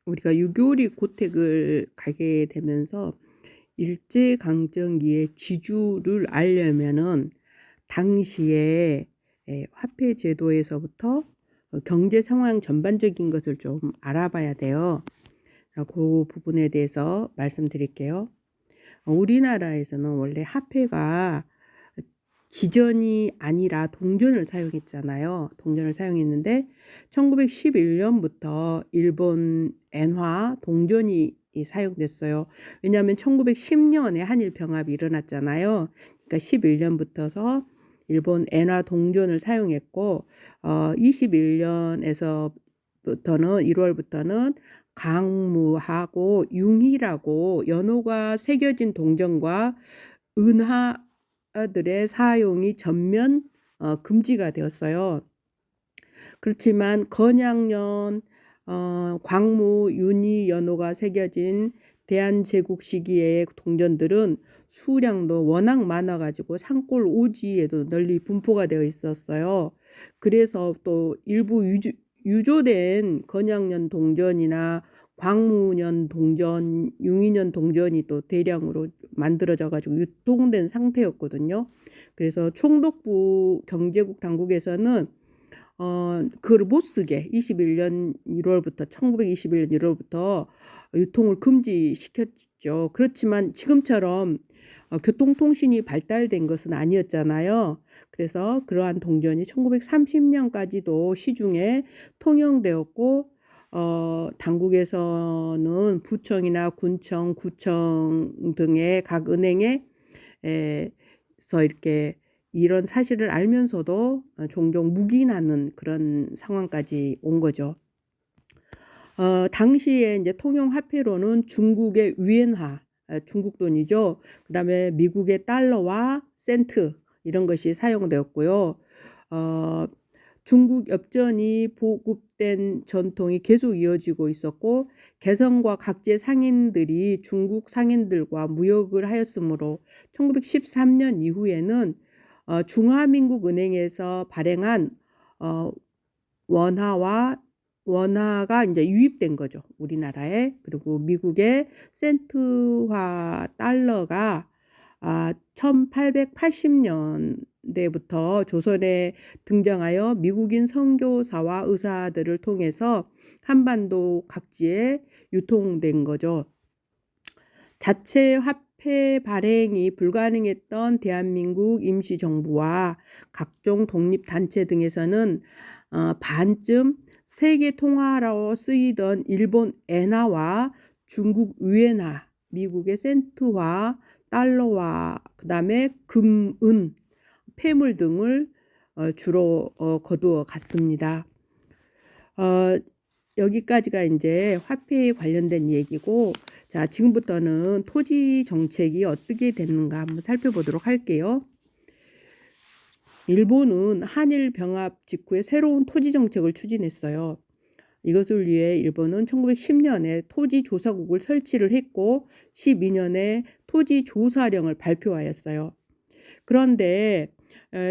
우리가 6.25 고택을 가게 되면서 일제강점기의 지주를 알려면은 당시에 화폐 제도에서부터 경제 상황 전반적인 것을 좀 알아봐야 돼요. 그 부분에 대해서 말씀드릴게요. 우리나라에서는 원래 화폐가 지전이 아니라 동전을 사용했잖아요. 동전을 사용했는데 1911년부터 일본 엔화 동전이 사용됐어요. 왜냐하면 1910년에 한일 병합이 일어났잖아요. 그러니까 11년부터서 일본 엔화 동전을 사용했고 21년에서부터는 1월부터는 강무하고 융이라고 연호가 새겨진 동전과 은하들의 사용이 전면 금지가 되었어요. 그렇지만 건양년 광무 윤희 연호가 새겨진 대한제국 시기의 동전들은 수량도 워낙 많아가지고 산골 오지에도 널리 분포가 되어 있었어요. 그래서 또 일부 유조된 건양년 동전이나 광무년 동전, 융이년 동전이 또 대량으로 만들어져 가지고 유통된 상태였거든요. 그래서 총독부 경제국 당국에서는 그걸 못 쓰게 1921년 1월부터 유통을 금지시켰죠. 그렇지만 지금처럼 교통통신이 발달된 것은 아니었잖아요. 그래서 그러한 동전이 1930년까지도 시중에 통용되었고 당국에서는 부청이나 군청, 구청 등의 각 은행에 서 이렇게 이런 사실을 알면서도 종종 묵인하는 그런 상황까지 온 거죠. 당시에 이제 통용 화폐로는 중국의 위엔화, 중국 돈이죠. 그다음에 미국의 달러와 센트 이런 것이 사용되었고요. 중국 엽전이 보급된 전통이 계속 이어지고 있었고 개성과 각지의 상인들이 중국 상인들과 무역을 하였으므로 1913년 이후에는 중화민국은행에서 발행한 원화가 이제 유입된 거죠. 우리나라에. 그리고 미국의 센트화 달러가 1880년대부터 조선에 등장하여 미국인 선교사와 의사들을 통해서 한반도 각지에 유통된 거죠. 자체 화폐 발행이 불가능했던 대한민국 임시정부와 각종 독립단체 등에서는 반쯤 세계 통화로 쓰이던 일본 엔화와 중국 위엔화, 미국의 센트화, 달러와 그다음에 금, 은, 폐물 등을 주로 거두어 갔습니다. 여기까지가 이제 화폐에 관련된 얘기고, 자, 지금부터는 토지 정책이 어떻게 됐는가 한번 살펴보도록 할게요. 일본은 한일 병합 직후에 새로운 토지 정책을 추진했어요. 이것을 위해 일본은 1910년에 토지조사국을 설치를 했고 12년에 토지조사령을 발표하였어요. 그런데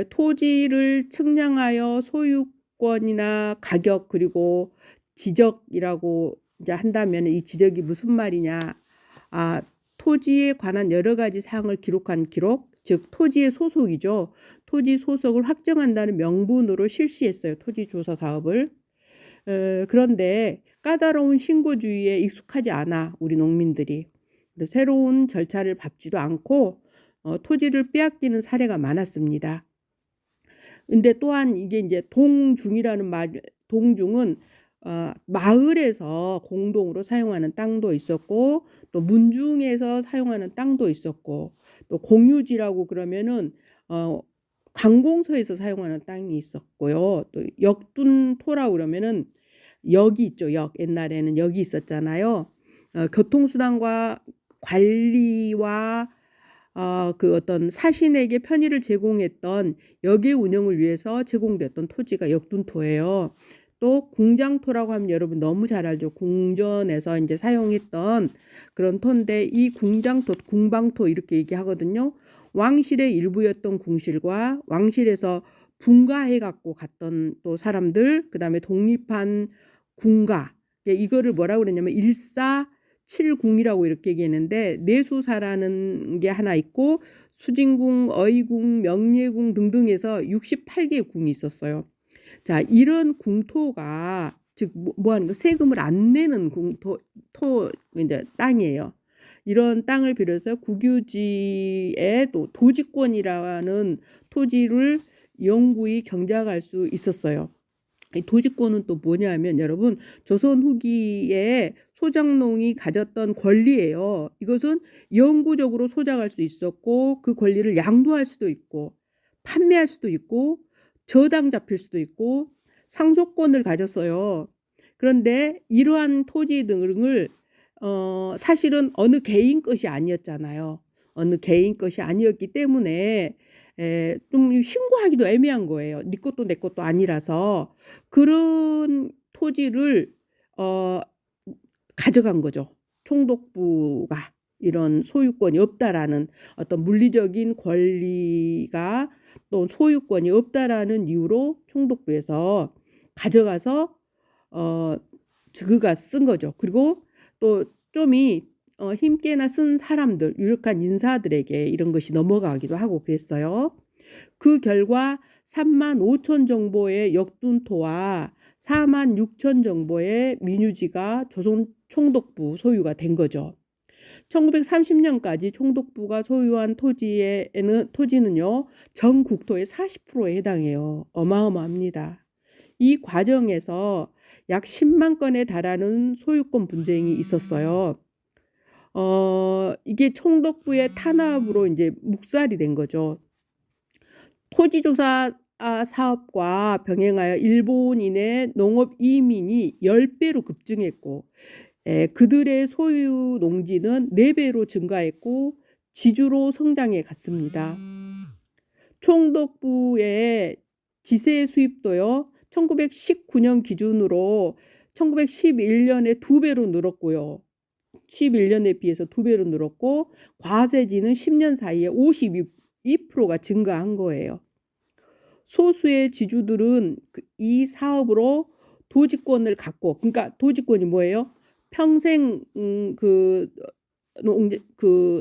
토지를 측량하여 소유권이나 가격 그리고 지적이라고 이제 한다면 이 지적이 무슨 말이냐? 토지에 관한 여러 가지 사항을 기록한 기록, 즉 토지의 소속이죠. 토지 소속을 확정한다는 명분으로 실시했어요. 토지조사 사업을. 그런데 까다로운 신고주의에 익숙하지 않아 우리 농민들이. 새로운 절차를 밟지도 않고 토지를 빼앗기는 사례가 많았습니다. 근데 또한 이게 이제 동중이라는 말, 동중은 마을에서 공동으로 사용하는 땅도 있었고 또 문중에서 사용하는 땅도 있었고 또 공유지라고 그러면은 관공서에서 사용하는 땅이 있었고요. 또 역둔토라고 그러면은 역이 있죠. 역 옛날에는 역이 있었잖아요. 교통수단과 관리와 그 어떤 사신에게 편의를 제공했던 역의 운영을 위해서 제공됐던 토지가 역둔토예요. 또 궁장토라고 하면 여러분 너무 잘 알죠. 궁전에서 이제 사용했던 그런 토인데 이 궁장토, 궁방토 이렇게 얘기하거든요. 왕실의 일부였던 궁실과 왕실에서 분가해 갖고 갔던 또 사람들, 그다음에 독립한 군가, 이거를 뭐라고 그랬냐면 일사칠궁이라고 이렇게 얘기했는데 내수사라는 게 하나 있고 수진궁, 어이궁, 명예궁 등등해서 68개 궁이 있었어요. 자, 이런 궁토가 즉 뭐 하는 거 세금을 안 내는 궁토 이제 땅이에요. 이런 땅을 빌려서 국유지의 또 도지권이라는 토지를 영구히 경작할 수 있었어요. 이 도지권은 또 뭐냐면 여러분 조선 후기에 소작농이 가졌던 권리예요. 이것은 영구적으로 소작할 수 있었고 그 권리를 양도할 수도 있고 판매할 수도 있고 저당 잡힐 수도 있고 상속권을 가졌어요. 그런데 이러한 토지 등을 사실은 어느 개인 것이 아니었잖아요. 어느 개인 것이 아니었기 때문에 좀 신고하기도 애매한 거예요. 네 것도 내 것도 아니라서 그런 토지를 가져간 거죠. 총독부가 이런 소유권이 없다라는 어떤 물리적인 권리가 또 소유권이 없다라는 이유로 총독부에서 가져가서 그가 쓴 거죠. 그리고 또 좀이 힘께나 쓴 사람들, 유력한 인사들에게 이런 것이 넘어가기도 하고 그랬어요. 그 결과 35,000 정도의 역둔토와 46,000 정도의 민유지가 조선 총독부 소유가 된 거죠. 1930년까지 총독부가 소유한 토지는요, 전 국토의 40%에 해당해요. 어마어마합니다. 이 과정에서 약 10만 건에 달하는 소유권 분쟁이 있었어요. 이게 총독부의 탄압으로 이제 묵살이 된 거죠. 토지조사 사업과 병행하여 일본인의 농업 이민이 10배로 급증했고 그들의 소유 농지는 4배로 증가했고 지주로 성장해 갔습니다. 총독부의 지세 수입도요. 1919년 기준으로 1911년에 2배로 늘었고요. 11년에 비해서 2배로 늘었고 과세지는 10년 사이에 52%가 증가한 거예요. 소수의 지주들은 이 사업으로 도지권을 갖고, 그러니까 도지권이 뭐예요? 평생 그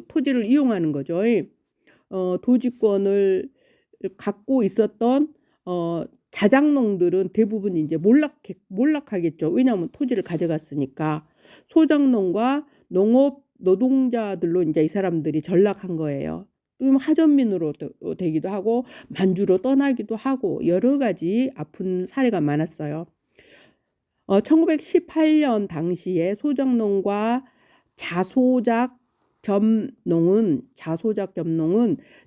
토지를 이용하는 거죠. 도지권을 갖고 있었던 자작농들은 대부분 이제 몰락하겠죠. 왜냐하면 토지를 가져갔으니까. 소작농과 농업 노동자들로 이제 이 사람들이 전락한 거예요. 하전민으로 되기도 하고 만주로 떠나기도 하고 여러 가지 아픈 사례가 많았어요. 1918년 당시에 소작농과 자소작 겸농은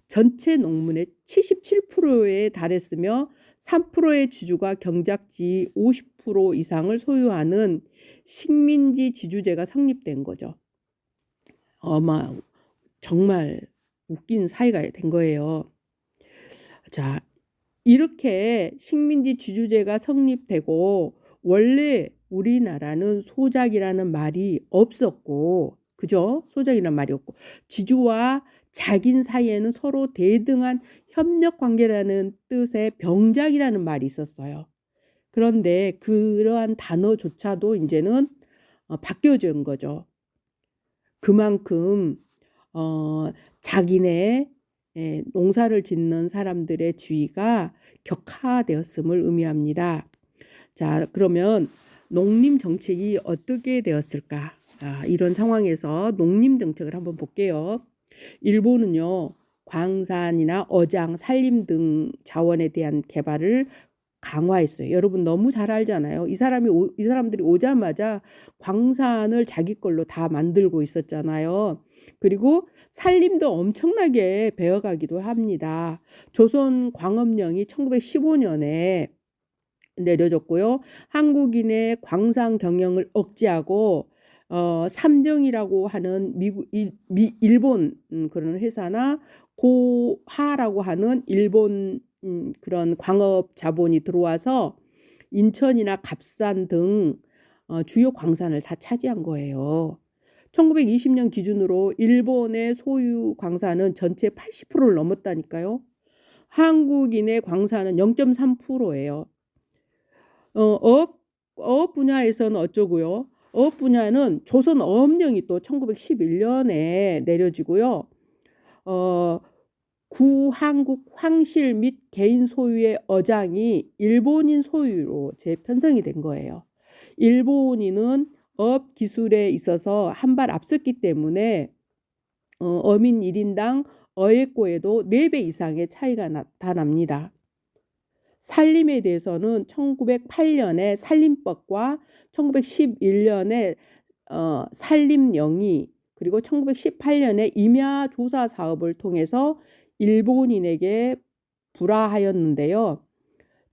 전체 농문의 77%에 달했으며 3%의 지주가 경작지 50% 이상을 소유하는 식민지 지주제가 성립된 거죠. 정말 웃긴 사회가 된 거예요. 자, 이렇게 식민지 지주제가 성립되고 원래 우리나라는 소작이라는 말이 없었고, 그죠? 소작이라는 말이 없고 지주와 자긴 사이에는 서로 대등한 협력 관계라는 뜻의 병작이라는 말이 있었어요. 그런데 그러한 단어조차도 이제는 바뀌어진 거죠. 그만큼 자기네 농사를 짓는 사람들의 주의가 격화되었음을 의미합니다. 자, 그러면 농림 정책이 어떻게 되었을까? 이런 상황에서 농림 정책을 한번 볼게요. 일본은요, 광산이나 어장, 산림 등 자원에 대한 개발을 강화했어요. 여러분 너무 잘 알잖아요. 이 사람들이 오자마자 광산을 자기 걸로 다 만들고 있었잖아요. 그리고 산림도 엄청나게 베어가기도 합니다. 조선광업령이 1915년에 내려졌고요. 한국인의 광산 경영을 억제하고 삼정이라고 하는 일본 그런 회사나 고하라고 하는 일본 그런 광업 자본이 들어와서 인천이나 갑산 등 주요 광산을 다 차지한 거예요. 1920년 기준으로 일본의 소유 광산은 전체 80%를 넘었다니까요. 한국인의 광산은 0.3%예요. 어업 분야에서는 어쩌고요. 어업 분야는 조선어업령이 또 1911년에 내려지고요. 구한국 황실 및 개인 소유의 어장이 일본인 소유로 재편성이 된 거예요. 일본인은 어업 기술에 있어서 한 발 앞섰기 때문에 어민 1인당 어획고에도 4배 이상의 차이가 나타납니다. 산림에 대해서는 1908년에 산림법과 1911년에 산림령이, 그리고 1918년에 임야 조사 사업을 통해서 일본인에게 불화하였는데요.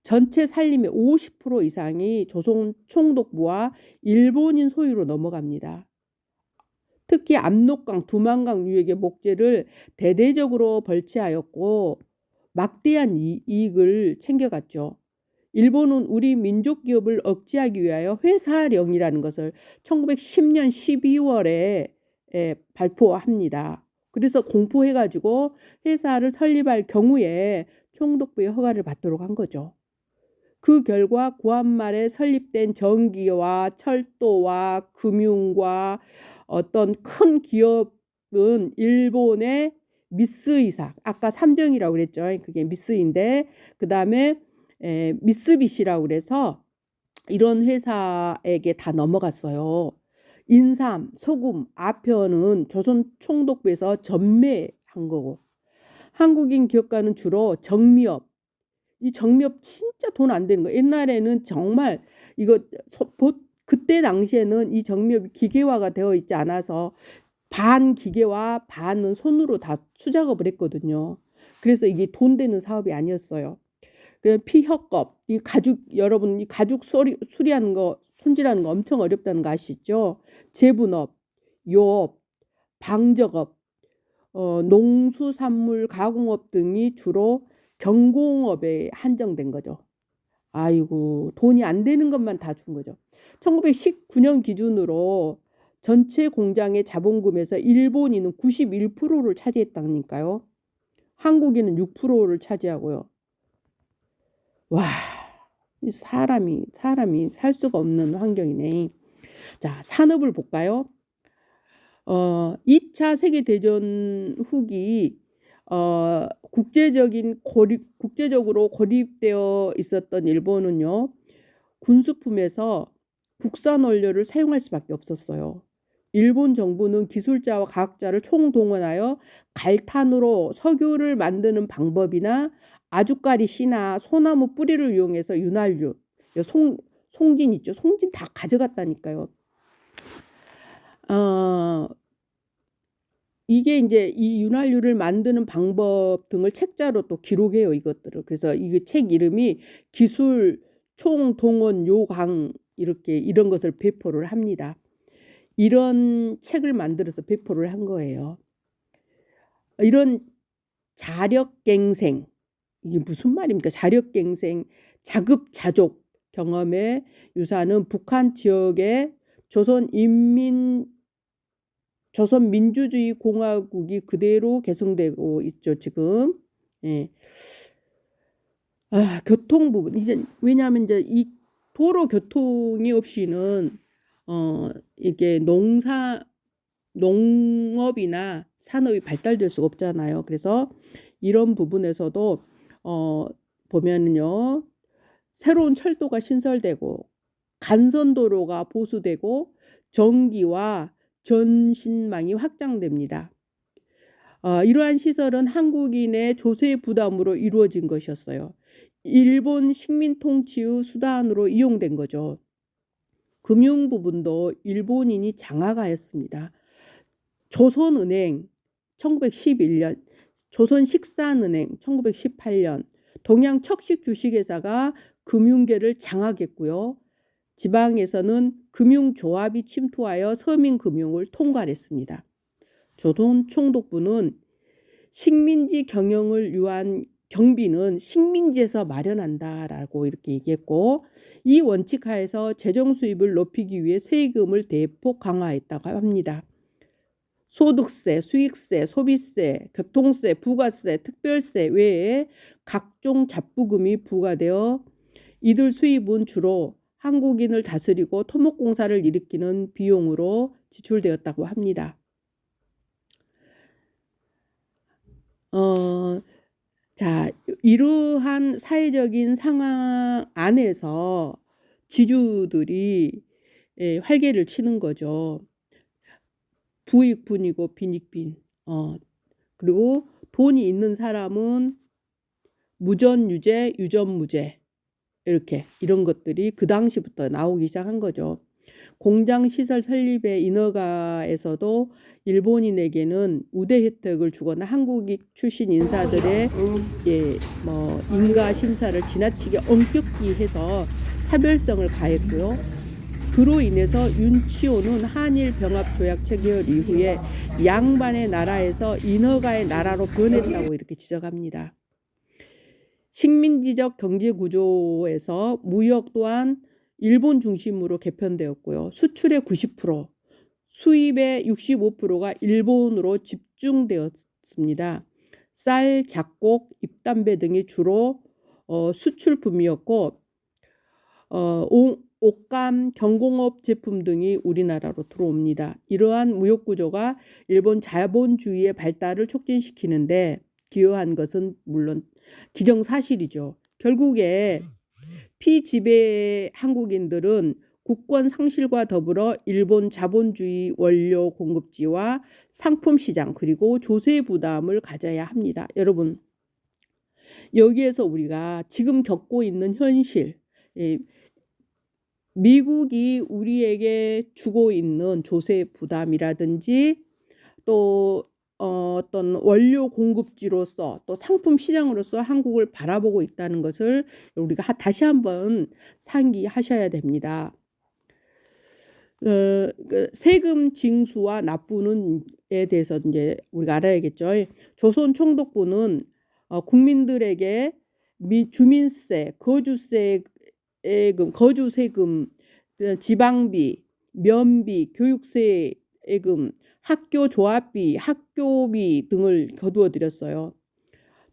전체 산림의 50% 이상이 조선 총독부와 일본인 소유로 넘어갑니다. 특히 압록강, 두만강 유역의 목재를 대대적으로 벌채하였고 막대한 이익을 챙겨갔죠. 일본은 우리 민족 기업을 억제하기 위하여 회사령이라는 것을 1910년 12월에 발표합니다. 그래서 공포해가지고 회사를 설립할 경우에 총독부의 허가를 받도록 한 거죠. 그 결과 구한말에 설립된 전기와 철도와 금융과 어떤 큰 기업은 일본의 미쓰이사, 아까 삼정이라고 그랬죠. 그게 미쓰인데, 그 다음에 미쓰비시라고 그래서 이런 회사에게 다 넘어갔어요. 인삼, 소금, 아편은 조선 총독부에서 전매한 거고, 한국인 기업가는 주로 정미업, 이 정미업 진짜 돈 안 되는 거. 옛날에는 정말 이거 그때 당시에는 이 정미업이 기계화가 되어 있지 않아서 반 기계와 반은 손으로 다 수작업을 했거든요. 그래서 이게 돈 되는 사업이 아니었어요. 그 피혁업, 이 가죽, 여러분 이 가죽 수리하는 거, 손질하는 거 엄청 어렵다는 거 아시죠? 제분업, 요업, 방적업, 농수산물 가공업 등이 주로 경공업에 한정된 거죠. 아이고, 돈이 안 되는 것만 다 준 거죠. 1919년 기준으로 전체 공장의 자본금에서 일본인은 91%를 차지했다니까요. 한국인은 6%를 차지하고요. 와, 사람이 살 수가 없는 환경이네. 자, 산업을 볼까요? 2차 세계대전 후기 국제적으로 고립되어 있었던 일본은요, 군수품에서 국산 원료를 사용할 수밖에 없었어요. 일본 정부는 기술자와 과학자를 총동원하여 갈탄으로 석유를 만드는 방법이나 아주까리 씨나 소나무 뿌리를 이용해서 윤활유, 송진 있죠. 송진 다 가져갔다니까요. 이게 이제 이 윤활유를 만드는 방법 등을 책자로 또 기록해요, 이것들을. 그래서 이 책 이름이 기술 총동원 요강, 이렇게 이런 것을 배포를 합니다. 이런 책을 만들어서 배포를 한 거예요. 이런 자력갱생, 이게 무슨 말입니까? 자력갱생, 자급자족 경험의 유산은 북한 지역의 조선민주주의 공화국이 그대로 계승되고 있죠, 지금. 예. 교통 부분. 이제 왜냐하면 이제 이 도로 교통이 없이는 이게 농업이나 산업이 발달될 수가 없잖아요. 그래서 이런 부분에서도 보면은요, 새로운 철도가 신설되고 간선도로가 보수되고 전기와 전신망이 확장됩니다. 이러한 시설은 한국인의 조세 부담으로 이루어진 것이었어요. 일본 식민 통치의 수단으로 이용된 거죠. 금융 부분도 일본인이 장악하였습니다. 조선은행 1911년, 조선식산은행 1918년, 동양척식 주식회사가 금융계를 장악했고요. 지방에서는 금융조합이 침투하여 서민금융을 통괄했습니다. 조선 총독부는 식민지 경영을 위한 경비는 식민지에서 마련한다라고 이렇게 얘기했고, 이 원칙 하에서 재정 수입을 높이기 위해 세금을 대폭 강화했다고 합니다. 소득세, 수익세, 소비세, 교통세, 부가세, 특별세 외에 각종 잡부금이 부과되어 이들 수입은 주로 한국인을 다스리고 토목공사를 일으키는 비용으로 지출되었다고 합니다. 자, 이러한 사회적인 상황 안에서 지주들이 활개를 치는 거죠. 부익분이고 빈익빈. 그리고 돈이 있는 사람은 무전유죄, 유전무죄 이런 것들이 그 당시부터 나오기 시작한 거죠. 공장시설 설립의 인허가에서도 일본인에게는 우대 혜택을 주거나 한국 출신 인사들의 인가 심사를 지나치게 엄격히 해서 차별성을 가했고요. 그로 인해서 윤치호는 한일 병합 조약 체결 이후에 양반의 나라에서 인허가의 나라로 변했다고 이렇게 지적합니다. 식민지적 경제 구조에서 무역 또한 일본 중심으로 개편되었고요. 수출의 90%, 수입의 65%가 일본으로 집중되었습니다. 쌀, 잡곡, 잎담배 등이 주로 수출품이었고 옷감, 경공업 제품 등이 우리나라로 들어옵니다. 이러한 무역 구조가 일본 자본주의의 발달을 촉진시키는데 기여한 것은 물론 기정사실이죠. 결국에 피지배 한국인들은 국권 상실과 더불어 일본 자본주의 원료 공급지와 상품 시장 그리고 조세 부담을 가져야 합니다. 여러분, 여기에서 우리가 지금 겪고 있는 현실, 미국이 우리에게 주고 있는 조세 부담이라든지 또 어떤 원료 공급지로서 또 상품 시장으로서 한국을 바라보고 있다는 것을 우리가 다시 한번 상기하셔야 됩니다. 세금 징수와 납부는에 대해서 이제 우리가 알아야겠죠. 조선 총독부는 국민들에게 주민세, 거주세금, 지방비, 면비, 교육세금, 학교 조합비, 학교비 등을 거두어 드렸어요.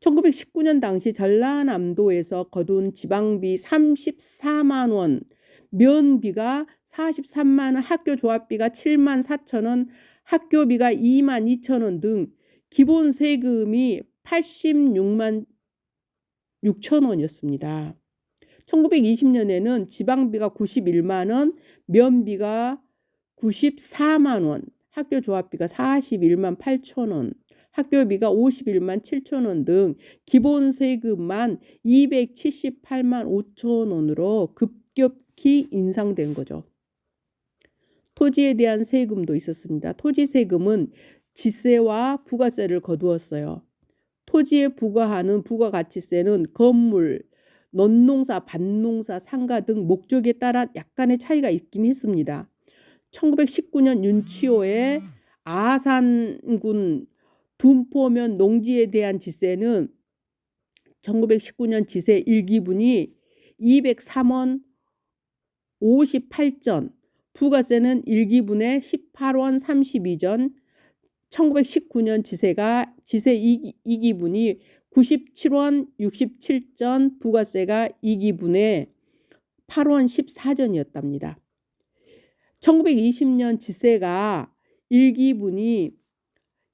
1919년 당시 전라남도에서 거둔 지방비 34만 원, 면비가 43만 원, 학교 조합비가 7만 4천 원, 학교비가 2만 2천 원 등 기본 세금이 86만 6천 원이었습니다. 1920년에는 지방비가 91만 원, 면비가 94만 원, 학교 조합비가 41만 8천 원, 학교비가 51만 7천 원 등 기본 세금만 278만 5천 원으로 급격히 인상된 거죠. 토지에 대한 세금도 있었습니다. 토지 세금은 지세와 부가세를 거두었어요. 토지에 부과하는 부가가치세는 건물, 논농사, 밭농사, 상가 등 목적에 따라 약간의 차이가 있긴 했습니다. 1919년 윤치호의 아산군 둔포면 농지에 대한 지세는 1919년 지세 1기분이 203원 58전, 부가세는 1기분에 18원 32전, 1919년 지세 2기분이 97원 67전, 부가세가 2기분에 8원 14전이었답니다. 1920년 지세가 1기분이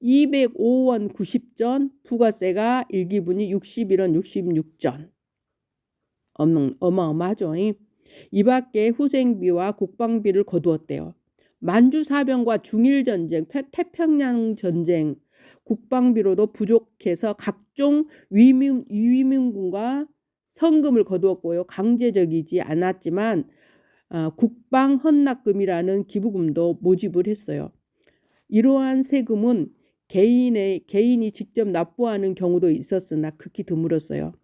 205원 90전, 부가세가 1기분이 61원 66전. 어마어마하죠. 이 밖에 후생비와 국방비를 거두었대요. 만주사병과 중일전쟁, 태평양 전쟁, 국방비로도 부족해서 각종 위민군과 성금을 거두었고요. 강제적이지 않았지만 국방 헌납금이라는 기부금도 모집을 했어요. 이러한 세금은 개인이 직접 납부하는 경우도 있었으나 극히 드물었어요.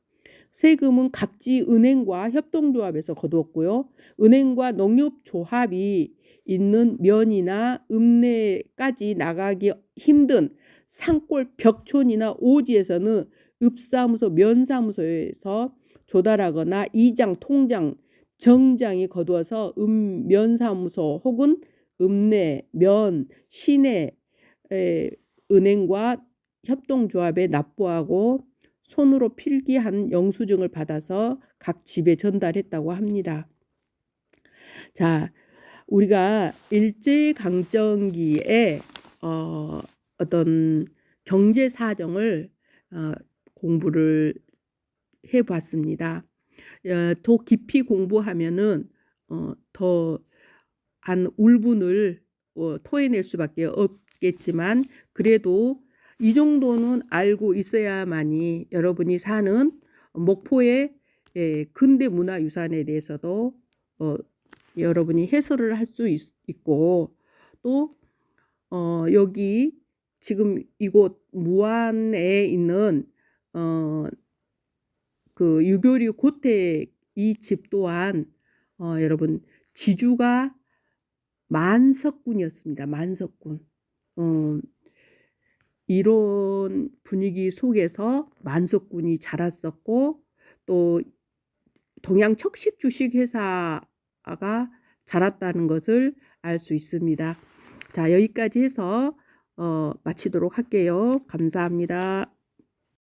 세금은 각지 은행과 협동조합에서 거두었고요. 은행과 농협조합이 있는 면이나 읍내까지 나가기 힘든 산골 벽촌이나 오지에서는 읍사무소, 면사무소에서 조달하거나 이장, 통장, 정장이 거두어서 면사무소 혹은 읍내, 면, 시내 은행과 협동조합에 납부하고 손으로 필기한 영수증을 받아서 각 집에 전달했다고 합니다. 자, 우리가 일제강점기에 어떤 경제 사정을 공부를 해봤습니다. 더 깊이 공부하면은 더 한 울분을 토해낼 수밖에 없겠지만 그래도 이 정도는 알고 있어야만이 여러분이 사는 목포의 근대 문화유산에 대해서도 여러분이 해설을 할 수 있고 또 여기 지금 이곳 무안에 있는 그 유교리 고택 이 집 또한 여러분 지주가 만석군이었습니다. 만석군. 이런 분위기 속에서 만석군이 자랐었고 또 동양 척식 주식 회사가 자랐다는 것을 알 수 있습니다. 자, 여기까지 해서 마치도록 할게요. 감사합니다.